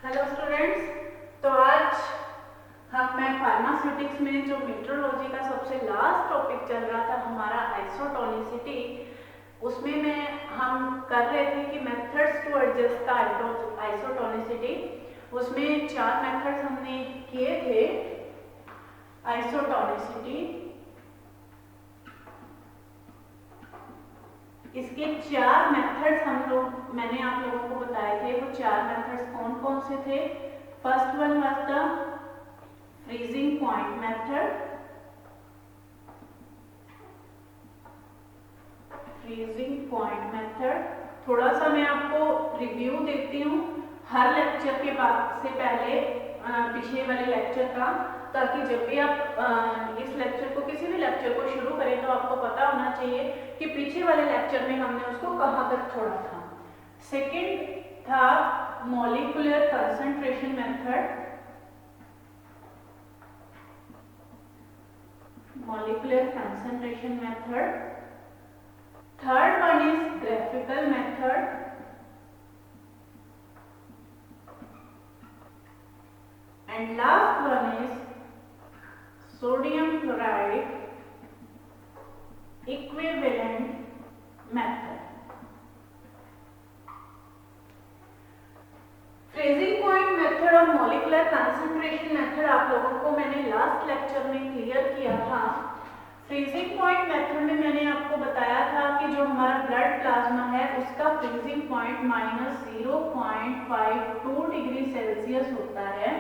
Hello students, तो आज मैं फार्मास्यूटिक्स में जो मेट्रोलॉजी का सबसे लास्ट टॉपिक चल रहा था हमारा आइसोटोनिसिटी, उसमें हम कर रहे थे कि methods to adjust the isotonicity. उसमें 4 मेथड्स हमने किए थे आइसोटोनिसिटी। इसके 4 मेथड्स मैंने आप लोगों को बताए थे। वो 4 मेथड्स कौन कौन से थे? First one was the freezing point method. Freezing point method, थोड़ा सा मैं आपको रिव्यू देती हूँ हर लेक्चर के बाद से पहले पिछले वाले लेक्चर का, ताकि जब भी आप इस लेक्चर को किसी भी लेक्चर को शुरू करें तो आपको पता होना चाहिए कि पीछे वाले लेक्चर में हमने उसको कहाँ तक छोड़ा था। सेकंड था molecular concentration method. Molecular concentration method. Third one is graphical method. And last one is sodium chloride equivalent method. Freezing point method और मॉलिक्यूलर कंसंट्रेशन मेथड आप लोगों को मैंने लास्ट लेक्चर में क्लियर किया था। फ्रीजिंग पॉइंट मेथड में मैंने आपको बताया था कि जो हमारा ब्लड प्लाज्मा है उसका फ्रीजिंग पॉइंट -0.52 डिग्री सेल्सियस होता है।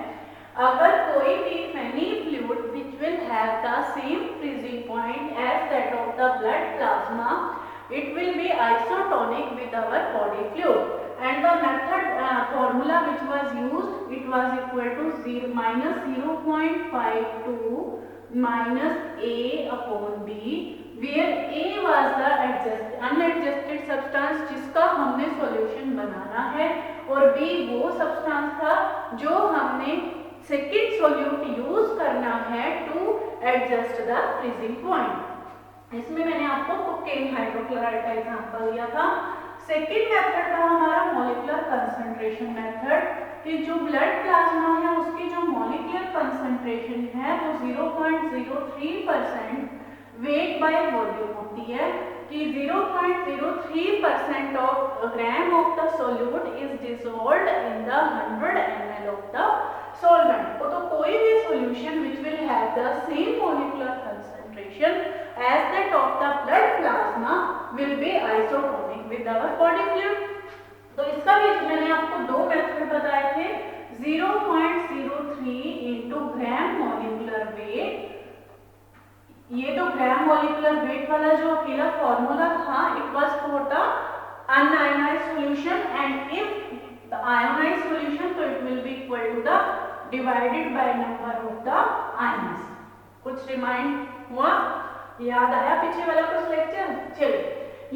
अगर कोई भी any fluid which will have the same freezing point as that of the blood plasma, it will be isotonic with our body fluid, and the method formula which was used, it was equal to -0.52 minus A upon B, where A was the unadjusted substance जिसका हमने solution बनाना है, और B वो substance था जो हमने second solute use करना है to adjust the freezing point. इसमें मैंने आपको कोकेन हाइड्रोक्लोराइड का एग्जांपल दिया था। सेकेंड मेथड था हमारा मॉलिक्यूलर कंसंट्रेशन मेथड, कि जो ब्लड प्लाज्मा है उसकी जो मॉलिक्यूलर कंसंट्रेशन है वो 0.03% वेट बाय वॉल्यूम होती है, कि 0.03% of gram of the solute is dissolved in the 100 ml of the solvent। तो कोई भी solution which will have the same molecular concentration as that of the blood plasma will be isotonic with our body fluid। तो इसका भी मैंने आपको 2 method बताए थे, 0.03 into ग्राम मॉलिक्यूलर वेट। ये तो ग्राम मॉलिक्यूलर वेट वाला जो अकेला फॉर्मूला था, it was for the unionised solution, and if the ionised solution तो it will be equal to the divided by number of the ions. कुछ remind हुआ? याद आया पीछे वाला कुछ लेक्चर? चलिए,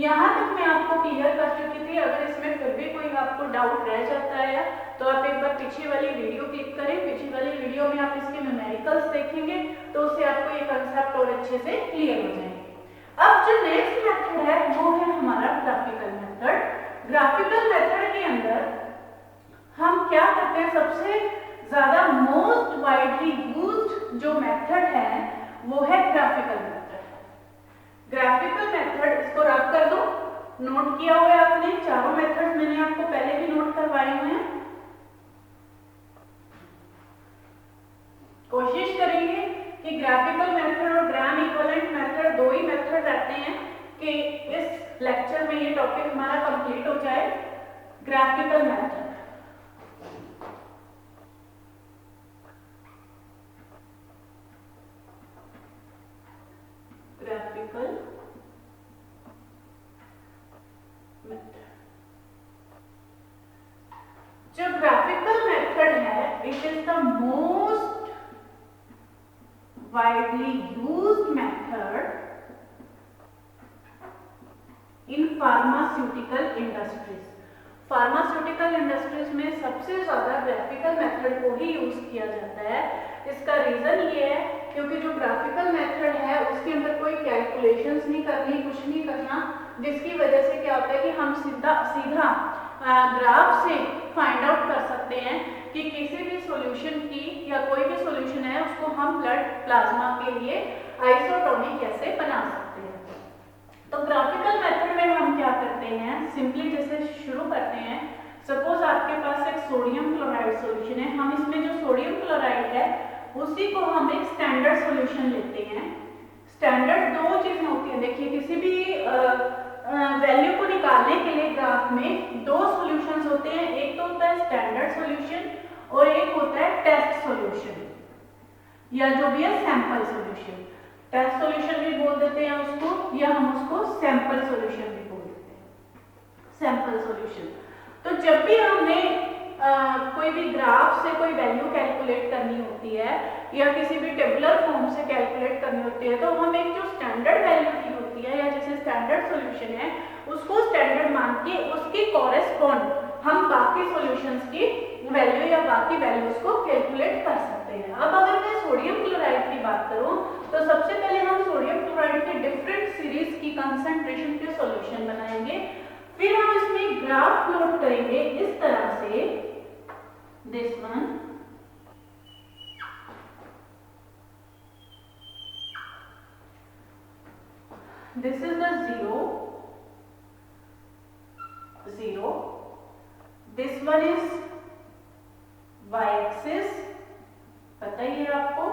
यहाँ तक मैं आपको क्लियर कर चुकी थी। अगर इसमें फिर भी कोई आपको डाउट रह जाता है तो आप एक बार पीछे वाली वीडियो क्लिक करें। पीछे वाली वीडियो में आप इसके न्यूमेरिकल्स देखेंगे तो उससे आपको ये कंसेप्ट और अच्छे से क्लियर हो जाएंगे। अब जो नेक्स्ट मेथड है वो है हमारा ग्राफिकल मेथड। ग्राफिकल मेथड के अंदर हम क्या करते हैं, सबसे ज्यादा मोस्ट वाइडली यूज्ड जो मेथड है वो है ग्राफिकल मेथड। ग्राफिकल मेथड, इसको रब कर दो, नोट किया हुआ है आपने। चारों मेथड्स मैंने आपको पहले भी नोट करवाए हुए हैं। कोशिश करेंगे कि ग्राफिकल मेथड और ग्राम इक्विवेलेंट मेथड 2 ही मेथड रहते हैं कि इस लेक्चर में ये टॉपिक हमारा कंप्लीट हो जाए। Graphical method, graphical method. जो ग्राफिकल मेथड है it is the most widely used method in pharmaceutical industries. Pharmaceutical industries में सबसे ज्यादा ग्राफिकल मेथड को ही यूज किया जाता है। इसका रीजन ये है क्योंकि जो ग्राफिकल मेथड है उसके अंदर कोई कैलकुलेशंस नहीं करनी, कुछ नहीं करना, जिसकी वजह से क्या होता है कि हम सीधा ग्राफ से फाइंड आउट कर सकते हैं कि किसी भी सॉल्यूशन की या कोई भी सॉल्यूशन है उसको हम ब्लड प्लाज्मा के लिए आइसोटोनिक कैसे बना सकते हैं। तो ग्राफिकल मेथड में हम क्या करते हैं, सिंपली जैसे शुरू करते हैं, सपोज आपके पास एक सोडियम क्लोराइड सॉल्यूशन है, हम इसमें जो सोडियम क्लोराइड है उसी को हम एक स्टैंडर्ड सॉल्यूशन लेते हैं। स्टैंडर्ड दो चीजें होती हैं, देखिए किसी भी वैल्यू को निकालने के लिए ग्राफ में दो सॉल्यूशंस होते हैं, एक तो होता है स्टैंडर्ड सॉल्यूशन और एक होता है टेस्ट सॉल्यूशन या जो भी है सैंपल सॉल्यूशन। टेस्ट सॉल्यूशन भी बोल देते हैं उसको, या हम उसको सैंपल सॉल्यूशन भी बोल देते हैं, सैंपल सॉल्यूशन। तो जब भी हमने कोई भी ग्राफ से कोई वैल्यू कैलकुलेट करनी होती है या किसी भी टेबुलर फॉर्म से कैलकुलेट करनी होती है, तो हम एक जो स्टैंडर्ड वैल्यू की होती है या जैसे स्टैंडर्ड सॉल्यूशन है उसको स्टैंडर्ड मान के उसके कॉरेस्पॉन्ड हम बाकी सॉल्यूशंस की वैल्यू या बाकी वैल्यूज को कैलकुलेट कर सकते हैं। अब अगर मैं सोडियम क्लोराइड की बात करूं तो सबसे पहले हम सोडियम क्लोराइड के डिफरेंट सीरीज की कंसंट्रेशन के सॉल्यूशन बनाएंगे, फिर हम इसमें ग्राफ प्लॉट करेंगे इस तरह से, this one, this is the 0 0, this one is y axis, पता ही है आपको,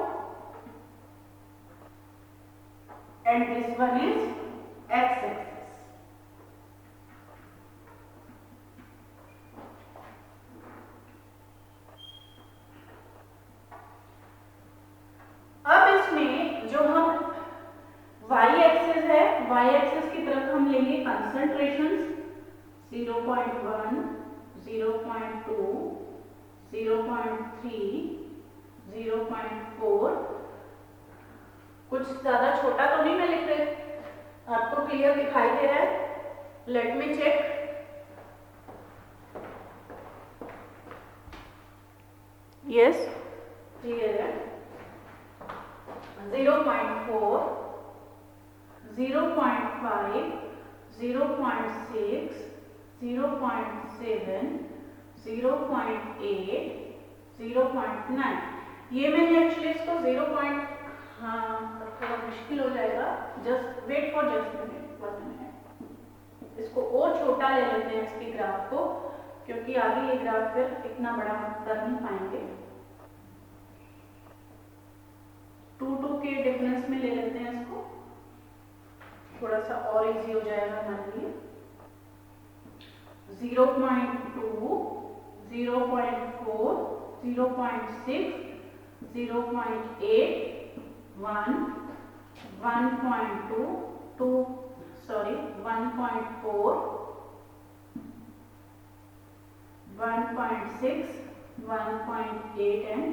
and this one is x axis। अब इसमें जो हम y एक्सिस है, y एक्सिस की तरफ हम लेंगे कंसंट्रेशंस 0.1, 0.2, 0.3, 0.4, कुछ ज्यादा छोटा तो नहीं मैं लिख रही, आपको क्लियर दिखाई दे रहा है? Let me check. Yes, clear है। 0.4, 0.5, 0.6, 0.7, 0.8, 0.9। ये मैंने एक्चुअली इसको 0. हाँ थोड़ा मुश्किल हो जाएगा, just wait for just minute, 1 minute. इसको और छोटा ले लेते हैं इसके ग्राफ को, क्योंकि आगे ये ग्राफ फिर इतना बड़ा कर नहीं पाएंगे। 2 के डिफरेंस में ले लेते हैं इसको, थोड़ा सा और इजी हो जाएगा हमारे लिए। 0.2, 0.4, 0.6, 0.8, 1, 1.2, 1.4, 1.6, 1.8 एंड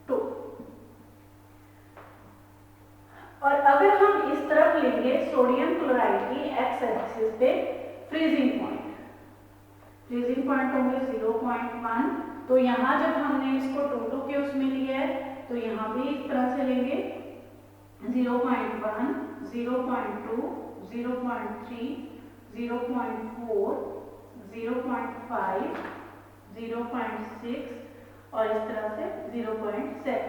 2। और अगर हम इस तरफ लेंगे सोडियम क्लोराइड की एक्स एक्सिस पे फ्रीजिंग पॉइंट, फ्रीजिंग पॉइंट होंगे 0.1, तो यहाँ जब हमने इसको 2 के उसमें लिया है तो यहाँ भी इस तरह से लेंगे 0.1, 0.2, 0.3, 0.4, 0.5, 0.6 और इस तरह से 0.7,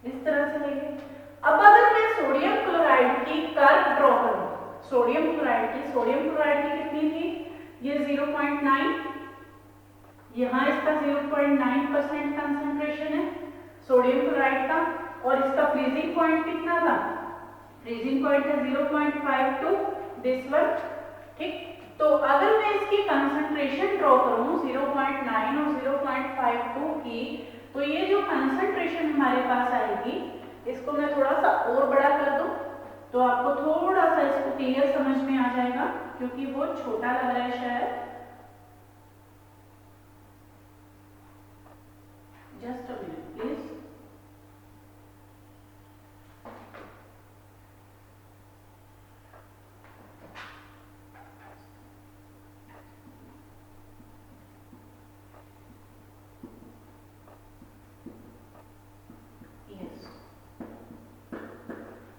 इस तरह से लेंगे। अब अगर मैं सोडियम क्लोराइड की कर्व ड्रॉ करूं, सोडियम क्लोराइड की कितनी थी? ये 0.9, यहाँ इसका 0.9% कंसंट्रेशन है सोडियम क्लोराइड का, और इसका फ्रीजिंग पॉइंट कितना था? फ्रीजिंग पॉइंट है 0.52, दिस वन, ठीक। तो अगर मैं इसकी कंसंट्रेशन ड्रॉ करूं 0.9 और 0.52 की, तो ये जो कंसंट्रेशन हमारे पास आएगी, इसको मैं थोड़ा सा और बड़ा कर दूं तो आपको थोड़ा सा इसको क्लियर समझ में आ जाएगा, क्योंकि वो छोटा लग रहा है शायद। Just a minute please.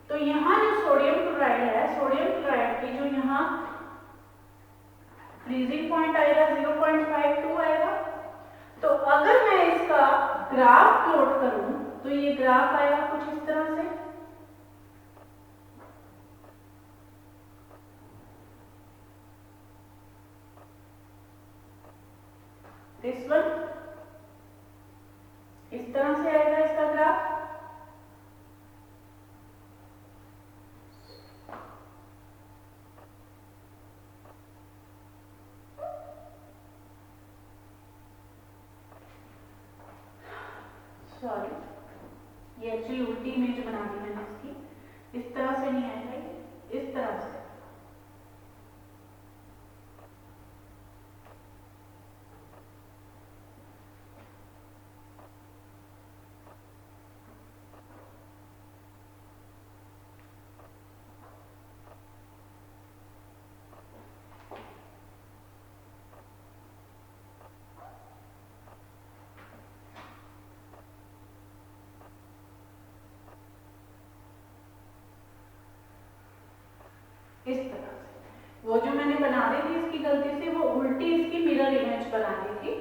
तो यहाँ जो सोडियम क्लोराइड है, सोडियम क्लोराइड की जो यहाँ फ्रीजिंग पॉइंट आएगा 0.52 आएगा। तो अगर मैं इसका ग्राफ प्लॉट करूं तो ये ग्राफ आएगा कुछ इस तरह से। दिस वन इस तरह से आएगा इसका ग्राफ। सॉरी, ये एक्चुअली उल्टी इमेज बना दी मैंने इसकी। इस तरह से नहीं आएगा, इस तरह से। इस तरह से वो जो मैंने बना दी थी इसकी गलती से, वो उल्टी इसकी मिरर इमेज बना दी थी।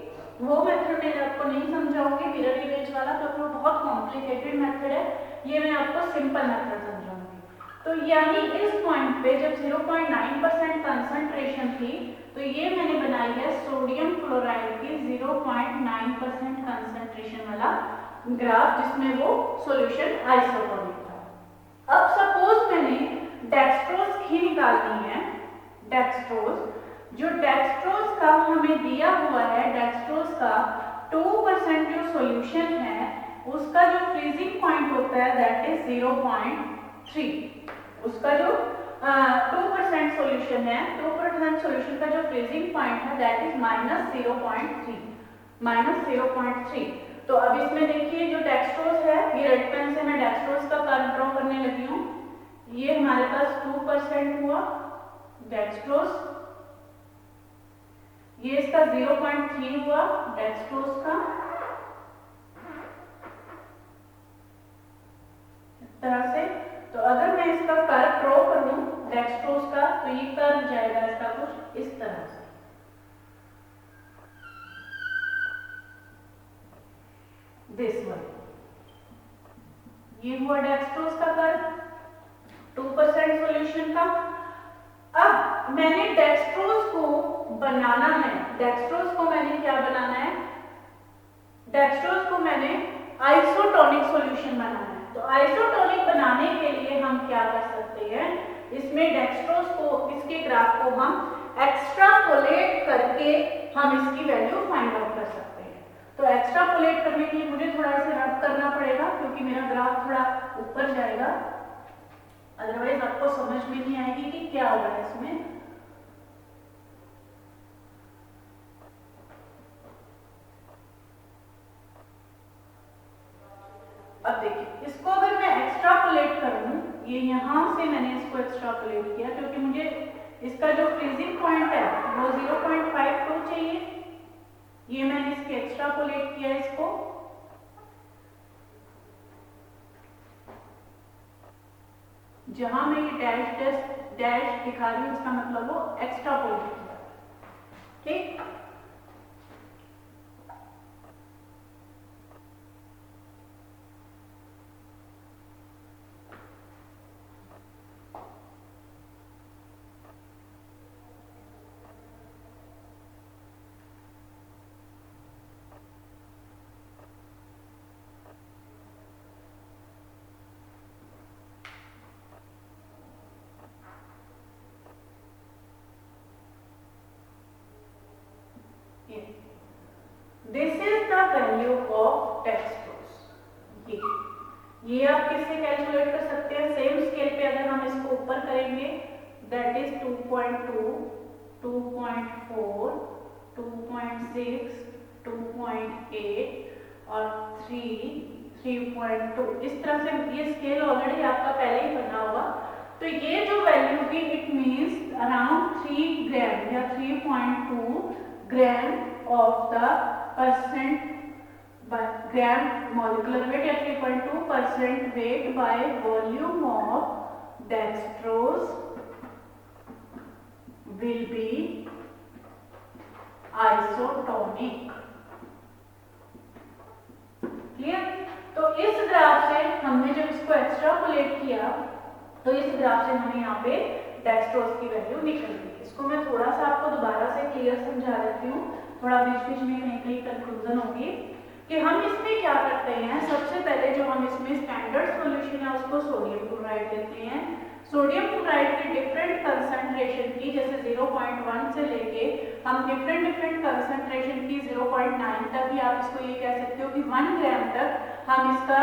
वो मेथड मैं आपको नहीं समझाऊंगी मिरर इमेज वाला, क्योंकि वो बहुत कॉम्प्लिकेटेड मेथड है। ये मैं आपको सिंपल मेथड समझाऊंगी। तो यानी इस पॉइंट पे जब 0.9% कंसंट्रेशन थी, तो ये मैंने बनाई है सोडियम क्लोराइड की 0.9% कंसंट्रेशन वाला ग्राफ, जिसमें वो सॉल्यूशन आइसोटोनिक था। अब सपोज मैंने डेक्सट्रोज घी निकालनी है। डेक्सट्रोज, जो डेक्सट्रोज का हमें दिया हुआ है, डेक्सट्रोज का 2% जो सॉल्यूशन है उसका जो फ्रीजिंग पॉइंट होता है दैट इज 0.3। उसका जो 2% सॉल्यूशन है, 2% सॉल्यूशन का जो फ्रीजिंग पॉइंट है दैट इज -0.3। तो अब इसमें देखिए जो डेक्सट्रोज है, ये रेड पेन से मैं डेक्सट्रोज का कर्व ड्रॉ करने लगी हूँ। ये हमारे पास 2% हुआ डेक्सट्रोज, ये इसका 0.3 हुआ डेक्सट्रोज का। इस तरह से। तो अगर मैं इसका कर्व ड्रॉ करूं डेक्सट्रोज का, तो ये कर्व जाएगा इसका कुछ इस तरह से। दिस वन, ये हुआ डेक्सट्रोज का कर्व 2% सॉल्यूशन का। अब मैंने डेक्सट्रोज को बनाना है, डेक्सट्रोज को मैंने क्या बनाना है, डेक्सट्रोज को मैंने आइसोटोनिक सॉल्यूशन बनाना है। तो आइसोटोनिक बनाने के लिए हम क्या कर सकते हैं, इसमें डेक्सट्रोज को, इसके ग्राफ को हम एक्स्ट्रापोलेट करके हम इसकी वैल्यू फाइंड आउट कर सकते हैं। तो एक्स्ट्रापोलेट करने के लिए मुझे थोड़ा सा रब करना पड़ेगा, क्योंकि मेरा ग्राफ थोड़ा ऊपर जाएगा, अदरवाइज आपको समझ में नहीं आएगी कि क्या हो रहा है इसमें। अब देखिए, इसको अगर मैं एक्स्ट्रापोलेट करूं, ये यहां से मैंने इसको एक्स्ट्रापोलेट किया क्योंकि मुझे इसका जो फ्रीजिंग पॉइंट है वो 0.52 चाहिए। ये मैंने इसके एक्स्ट्रापोलेट किया इसको। जहां मैं ये डैश दिखा रही हूं, इसका मतलब वो एक्स्ट्रापोलेट किया। ठीक, this is the value of dextrose. ये आप किससे कैलकुलेट कर सकते हैं, सेम स्केल पे अगर हम इसको ऊपर करेंगे दैट इज 2.2, 2.4, 2.6, 2.8 और 3, 3.2। इस तरह से ये स्केल ऑलरेडी आपका पहले ही बना होगा। तो ये जो वैल्यू की, इट मीन्स अराउंड 3 ग्राम या 3.2 ग्राम of the percent by gram molecular weight या 3.2% weight by volume of dextrose will be isotonic. Clear? तो इस ग्राफ से हमने जब इसको एक्सट्रापोलेट किया तो इस ग्राफ से हमें यहाँ पे डेक्सट्रोज की वैल्यू निकल गई। इसको मैं थोड़ा सा आपको दोबारा से क्लियर समझा देती हूँ, थोड़ा बीच बीच में कहीं कहीं कंफ्यूजन होगी कि हम इसमें क्या करते हैं। सबसे पहले जो हम इसमें स्टैंडर्ड सॉल्यूशन है उसको सोडियम क्लोराइड लेते हैं। सोडियम क्लोराइड की डिफरेंट कंसंट्रेशन की, जैसे 0.1 से लेके हम डिफरेंट कंसंट्रेशन की 0.9 तक, या आप इसको ये कह सकते हो कि 1 ग्राम तक हम इसका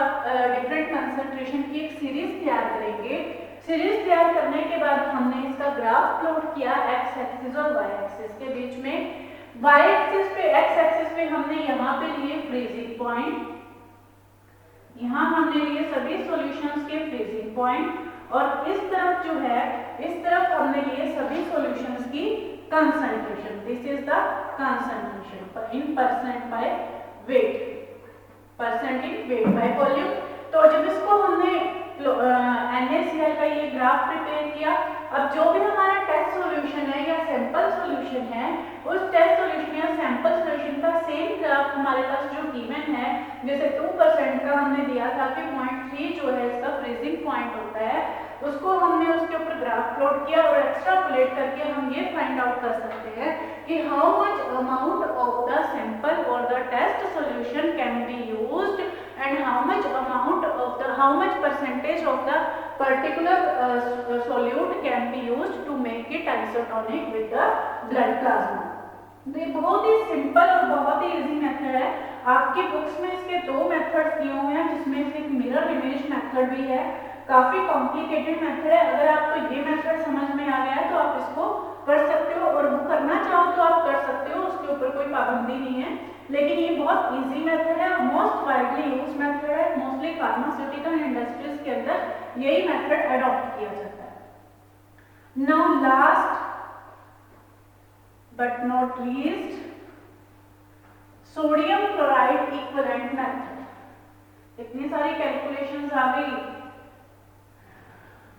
डिफरेंट कंसंट्रेशन की एक सीरीज तैयार करेंगे। सीरीज तैयार करने के बाद हमने इसका ग्राफ प्लॉट किया एक्स एक्सिस और वाई एक्सिस के बीच में। वाई एक्सिस पे, एक्स एक्सिस पे हमने यहाँ पे लिए फ्रीजिंग पॉइंट, यहाँ हमने लिए सभी सॉल्यूशंस के फ्रीजिंग पॉइंट, और इस तरफ जो है, इस तरफ हमने लिए सभी सॉल्यूशंस की concentration. This is the concentration in percent by weight, percent in wait by volume. तो जब इसको हमने NaCl का ये ग्राफ प्रिपेयर किया, अब जो भी हमारा टेस्ट सॉल्यूशन है या सैंपल सॉल्यूशन है, उस टेस्ट सॉल्यूशन या सैंपल सॉल्यूशन का सेम ग्राफ हमारे पास जो गिवन है, जैसे 2% का हमने दिया था कि 0.3 जो है इसका फ्रीजिंग पॉइंट होता है, उसको हमने उसके ऊपर ग्राफ प्लॉट किया और एक्स्ट्रापोलेट करके हम ये फाइंड आउट कर सकते हैं कि how much amount of the sample और the test solution can be used and how much percentage of the particular solute can be used to make it isotonic with the blood plasma। तो ये बहुत ही simple और बहुत ही easy method है। आपकी books में इसके दो मेथड्स दिए हुए हैं, जिसमें से एक मिरर इमेज मेथड भी है। काफी कॉम्प्लिकेटेड मेथड है। अगर आपको ये मेथड समझ में आ गया है तो आप इसको कर सकते हो, और वो करना चाहो तो आप कर सकते हो, उसके ऊपर कोई पाबंदी नहीं है। लेकिन ये बहुत इजी मेथड है और मोस्ट वाइडली यूज मेथड है। मोस्टली फार्मास्यूटिकल इंडस्ट्रीज के अंदर यही मेथड अडॉप्ट किया जाता है। Now last but not least, sodium chloride equivalent method. इतनी सारी कैलकुलेशंस आ गई,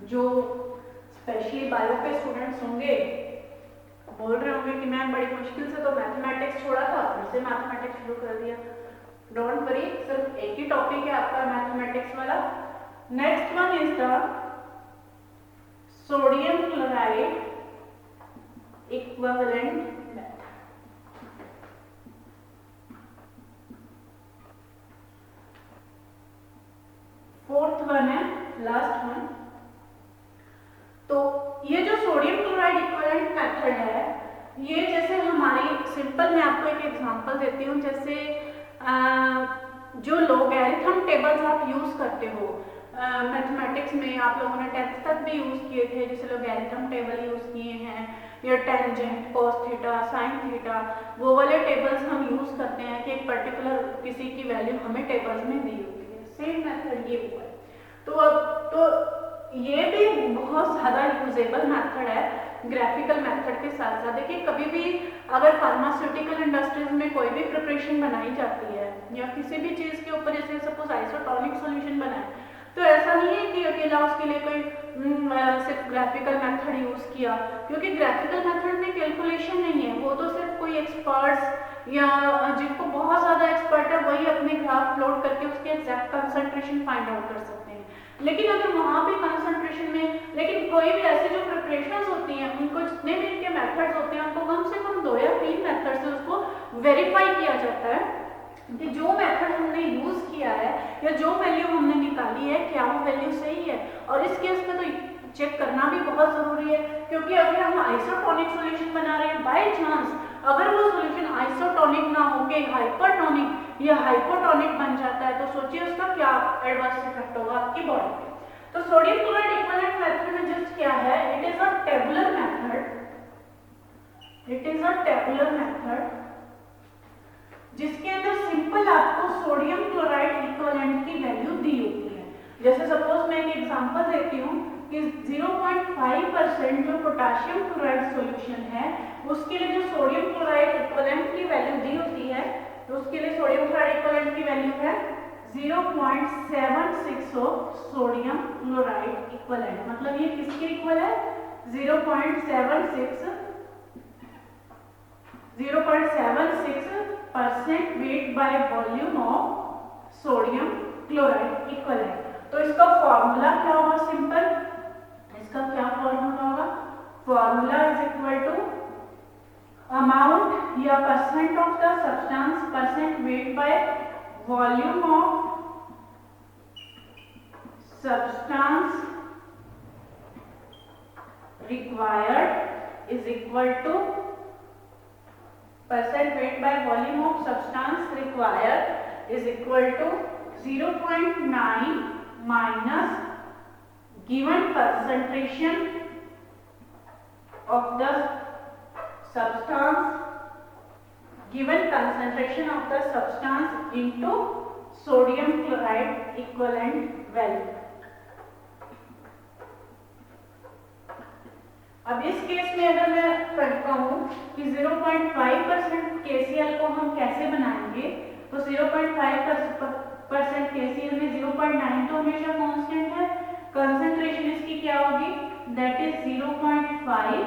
जो स्पेशली बायो के स्टूडेंट्स होंगे बोल रहे होंगे कि मैम बड़ी मुश्किल से तो मैथमेटिक्स छोड़ा था, फिर से मैथमेटिक्स शुरू कर दिया। डोंट वरी, सिर्फ एक ही टॉपिक है आपका मैथमेटिक्स वाला। Next one is the sodium chloride equivalent method. Fourth one है, लास्ट वन। तो ये जो सोडियम क्लोराइड इक्विवेलेंट मेथड है, ये जैसे हमारी सिंपल, मैं आपको एक एग्जांपल देती हूँ। जैसे जो लॉगरिथम टेबल्स आप यूज करते हो मैथमेटिक्स में, आप लोगों ने 10th तक भी यूज किए थे, जैसे लॉगरिथम टेबल यूज किए हैं, या tangent, cos theta, sine theta, वो वाले टेबल्स हम यूज करते हैं कि एक पर्टिकुलर किसी की वैल्यू हमें टेबल्स में दी होती है। सेम मेथड ये हुआ है। तो ये भी बहुत ज़्यादा यूजेबल मेथड है ग्राफिकल मेथड के साथ साथ। देखिए, कभी भी अगर फार्मास्यूटिकल इंडस्ट्रीज में कोई भी प्रिपरेशन बनाई जाती है या किसी भी चीज़ के ऊपर, जैसे सपोज आइसोटोनिक सॉल्यूशन बनाए, तो ऐसा नहीं है कि अकेला उसके लिए कोई सिर्फ ग्राफिकल मेथड यूज किया, क्योंकि ग्राफिकल मेथड में कैलकुलेशन नहीं है। वो तो सिर्फ कोई एक्सपर्ट्स या जिनको बहुत ज़्यादा एक्सपर्ट है वही अपने ग्राफ प्लॉट करके उसके एग्जैक्ट कंसंट्रेशन फाइंड आउट कर सकते हैं। लेकिन अगर वहाँ पे कंसंट्रेशन में, लेकिन कोई भी ऐसी जो प्रिपरेशंस होती हैं, उनको जितने भी इनके मेथड्स होते हैं, उनको कम से कम 2 या 3 मेथड से उसको वेरीफाई किया जाता है कि जो मेथड हमने यूज किया है या जो वैल्यू हमने निकाली है, क्या वो वैल्यू सही है। और इस केस में तो चेक करना भी बहुत जरूरी है, क्योंकि अगर हम आइसोटोनिक सॉल्यूशन बना रहे हैं, बाय चांस अगर वो सॉल्यूशन आइसोटोनिक ना होके हाइपरटोनिक या हाइपोटोनिक बन जाता है, तो सोचिए उसका क्या एडवर्स इफेक्ट होगा आपकी बॉडी पे। तो सोडियम क्लोराइड इक्विवेलेंट मेथड में जस्ट क्या है, it is a tabular method, it is a tabular method जिसके अंदर सिंपल आपको सोडियम क्लोराइड इक्विवेलेंट की वैल्यू दी होती है। जैसे सपोज मैं एक एग्जांपल देती हूँ कि 0.5% जो पोटेशियम क्लोराइड सॉल्यूशन है, उसके लिए जो सोडियम क्लोराइड इक्विवेलेंट की वैल्यू दी होती है, तो उसके लिए सोडियम क्लोराइड इक्विवेलेंट की वैल्यू है 0.76 सोडियम क्लोराइड इक्विवेलेंट। मतलब ये किसके इक्वल है, 0.76 0.76% wait by volume of sodium chloride equivalent. तो इसका फॉर्मूला क्या होगा? सिंपल, इसका क्या फॉर्मूला होगा? Formula is equal to amount या percent of the substance percent weight by volume of substance required is equal to percent weight by volume of substance required is equal to 0.9 minus given concentration of the substance into sodium chloride equivalent value। अब इस case में अगर मैं कहूँ कि 0.5% KCl को हम कैसे बनाएंगे, तो 0.5% KCl में 0.9 तो हमेशा कांस्टेंट है, कंसंट्रेशन इसकी क्या होगी? दैट इज 0.5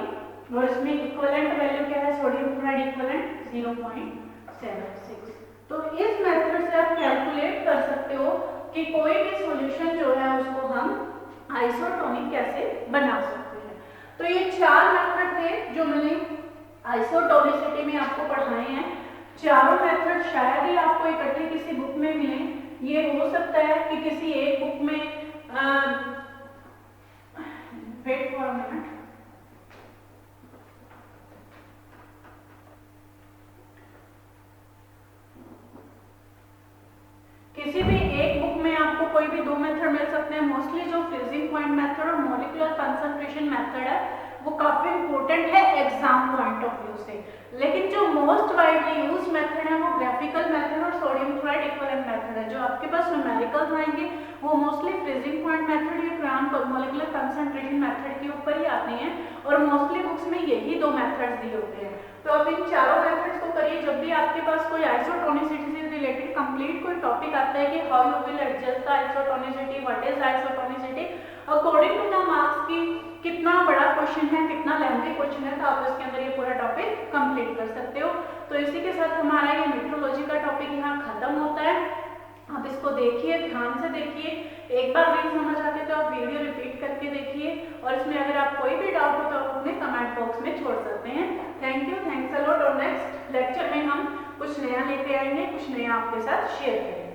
और इसमें इक्विवेलेंट वैल्यू क्या है? Sodium chloride equivalent 0.76। तो इस मेथड से आप कैलकुलेट कर सकते हो कि कोई भी सॉल्यूशन जो है उसको हम आइसोटोनिक कैसे बना सकते हैं। तो ये 4 मेथड थे जो मैंने आइसोटोनिसिटी में आपको पढ़ाए हैं। चारों मेथड शायद ही आपको इकट्ठे किसी बुक में मिले। ये हो सकता है कि किसी एक बुक में वेट फॉर अ मिनट, किसी भी एक बुक में आपको कोई भी 2 मेथड मिल सकते हैं। मोस्टली जो फ्रीजिंग पॉइंट मेथड और मॉलिक्यूलर कंसंट्रेशन मेथड है वो काफी इंपॉर्टेंट है एग्जाम पॉइंट ऑफ व्यू से, लेकिन जो मोस्ट वाइडली यूज मेथड है वो ग्राफिकल मेथड और सोडियम क्लोराइड इक्विवेलेंट मेथड है। जो आपके पास न्यूमेरिकल्स आएंगे वो मोस्टली फ्रीजिंग पॉइंट मेथड या मॉलिक्यूलर कंसंट्रेशन मेथड के ऊपर ही आते हैं और मोस्टली बुक्स में यही 2 मेथड्स दिए होते हैं। तो अब इन चारों मेथड्स को करिए। जब भी आपके पास कोई आइसोटोनिसिटी से रिलेटेड कंप्लीट कोई टॉपिक आता है कि how you will adjust the isotonicity, what is isotonicity, according to the marks की कितना बड़ा क्वेश्चन है, कितना लेंथी क्वेश्चन है, तो आप इसके अंदर ये पूरा टॉपिक कंप्लीट कर सकते हो। तो इसी के साथ हमारा ये मेट्रोलॉजी का टॉपिक यहाँ खत्म होता है। आप इसको देखिए, ध्यान से देखिए, एक बार नहीं समझ आते तो आप वीडियो रिपीट करके देखिए और इसमें अगर आप कोई भी डाउट हो तो आप अपने कमेंट बॉक्स में छोड़ सकते हैं। Thank you, thanks a lot. और नेक्स्ट लेक्चर में हम कुछ नया लेते आएंगे, कुछ नया आपके साथ शेयर करेंगे।